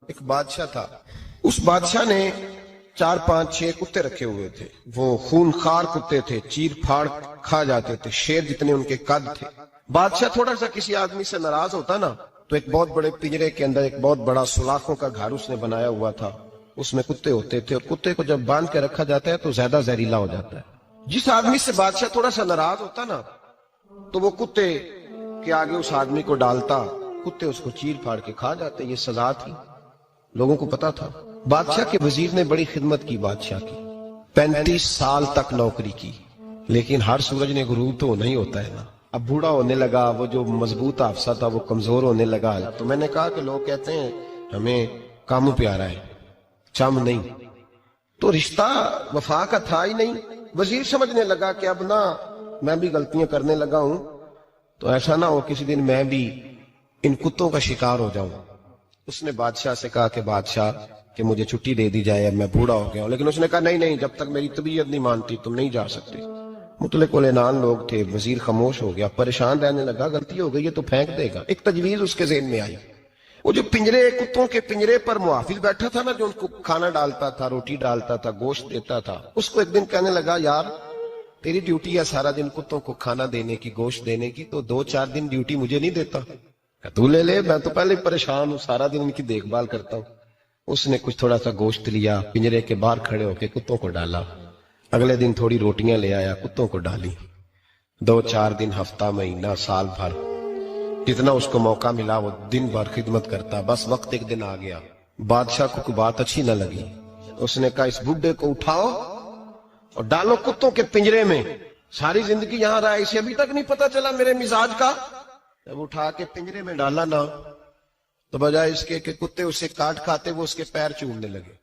ایک بادشاہ تھا. اس بادشاہ نے 4-5-6 کتے رکھے ہوئے تھے. وہ خون خار کتے تھے, چیر پھاڑ کھا جاتے تھے, شیر جتنے ان کے قد تھے. بادشاہ تھوڑا سا کسی آدمی سے ناراض ہوتا نا تو ایک بہت بڑے پنجرے کے اندر ایک بہت بڑا سلاخوں کا گھر اس نے بنایا ہوا تھا. اس میں کتے ہوتے تھے, اور کتے کو جب باندھ کے رکھا جاتا ہے تو زیادہ زہریلا ہو جاتا ہے. جس آدمی سے بادشاہ تھوڑا سا ناراض ہوتا نا تو وہ کتے کے آگے اس آدمی کو ڈالتا, کتے اس کو چیر پھاڑ کے کھا جاتے. یہ سزا تھی, لوگوں کو پتا تھا. بادشاہ کے وزیر نے بڑی خدمت کی بادشاہ کی, 35 سال تک نوکری کی. لیکن ہر سورج نے غروب تو نہیں ہوتا ہے نا. اب بوڑھا ہونے لگا, وہ جو مضبوط حافظہ تھا وہ کمزور ہونے لگا. تو میں نے کہا کہ لوگ کہتے ہیں ہمیں کام پیارا ہے, چم نہیں. تو رشتہ وفا کا تھا ہی نہیں. وزیر سمجھنے لگا کہ اب نہ میں بھی غلطیاں کرنے لگا ہوں تو ایسا نہ ہو کسی دن میں بھی ان کتوں کا شکار ہو جاؤں. اس نے بادشاہ سے کہا کہ بادشاہ کہ مجھے چھٹی دے دی جائے, اب میں بوڑھا ہو گیا ہوں. لیکن اس نے کہا نہیں, جب تک میری طبیعت نہیں مانتی تم نہیں جا سکتے. مطلق العنان لوگ تھے. وزیر خاموش ہو گیا, پریشان رہنے لگا. غلطی ہو گئی ہے تو پھینک دے گا. ایک تجویز اس کے ذہن میں آئی. وہ جو پنجرے, کتوں کے پنجرے پر محافظ بیٹھا تھا نا, جو ان کو کھانا ڈالتا تھا, روٹی ڈالتا تھا, گوشت دیتا تھا, اس کو ایک دن کہنے لگا یار تیری ڈیوٹی ہے سارا دن کتوں کو کھانا دینے کی, گوشت دینے کی, تو 2-4 دن ڈیوٹی مجھے نہیں دیتا؟ تو لے لے, میں تو پہلے پریشان ہوں, سارا دن ان کی دیکھ بھال کرتا ہوں. اس نے کچھ تھوڑا سا گوشت لیا, پنجرے کے باہر کھڑے ہو کے کتوں کو ڈالا. اگلے دن تھوڑی روٹیاں لے آیا, کتوں کو ڈالی. 2-4 دن, ہفتہ, مہینہ, سال بھر, جتنا اس کو موقع ملا وہ دن بھر خدمت کرتا. بس وقت ایک دن آ گیا, بادشاہ کو کوئی بات اچھی نہ لگی. اس نے کہا اس بڈھے کو اٹھاؤ اور ڈالو کتوں کے پنجرے میں. ساری زندگی یہاں رہا, اسے ابھی تک نہیں پتا چلا میرے مزاج کا. جب اٹھا کے پنجرے میں ڈالا نا تو بجائے اس کے کہ کتے اسے کاٹ کھاتے, وہ اس کے پیر چومنے لگے.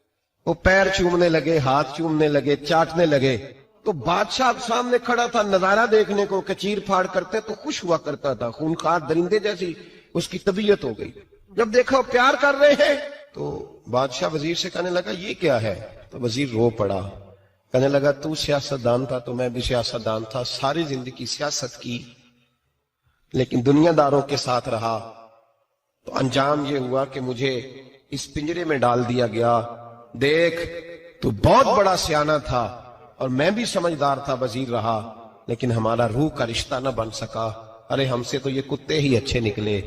وہ پیر چومنے لگے, ہاتھ چومنے لگے, چاٹنے لگے. تو بادشاہ سامنے کھڑا تھا نظارہ دیکھنے کو کہ چیر پھاڑ کرتے تو خوش ہوا کرتا تھا. خونخوار درندے جیسی اس کی طبیعت ہو گئی. جب دیکھا وہ پیار کر رہے ہیں تو بادشاہ وزیر سے کہنے لگا یہ کیا ہے؟ تو وزیر رو پڑا, کہنے لگا تو سیاستدان تھا تو میں بھی سیاستدان تھا, ساری زندگی سیاست کی لیکن دنیا داروں کے ساتھ رہا, تو انجام یہ ہوا کہ مجھے اس پنجرے میں ڈال دیا گیا. دیکھ تو بہت بڑا سیانہ تھا اور میں بھی سمجھدار تھا, وزیر رہا, لیکن ہمارا روح کا رشتہ نہ بن سکا. ارے ہم سے تو یہ کتے ہی اچھے نکلے.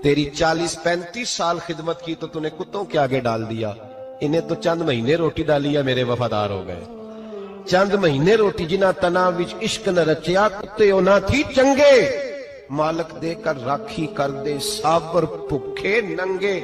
تیری 40-35 سال خدمت کی تو تو نے کتوں کے آگے ڈال دیا. انہیں تو چند مہینے روٹی ڈالی ہے, میرے وفادار ہو گئے. چند مہینے روٹی جنا تنا وچ عشق نہ رچیا, کتے او نہ تھی چنگے. مالک دے کر راکھی کر دے, سابر بھکھے ننگے.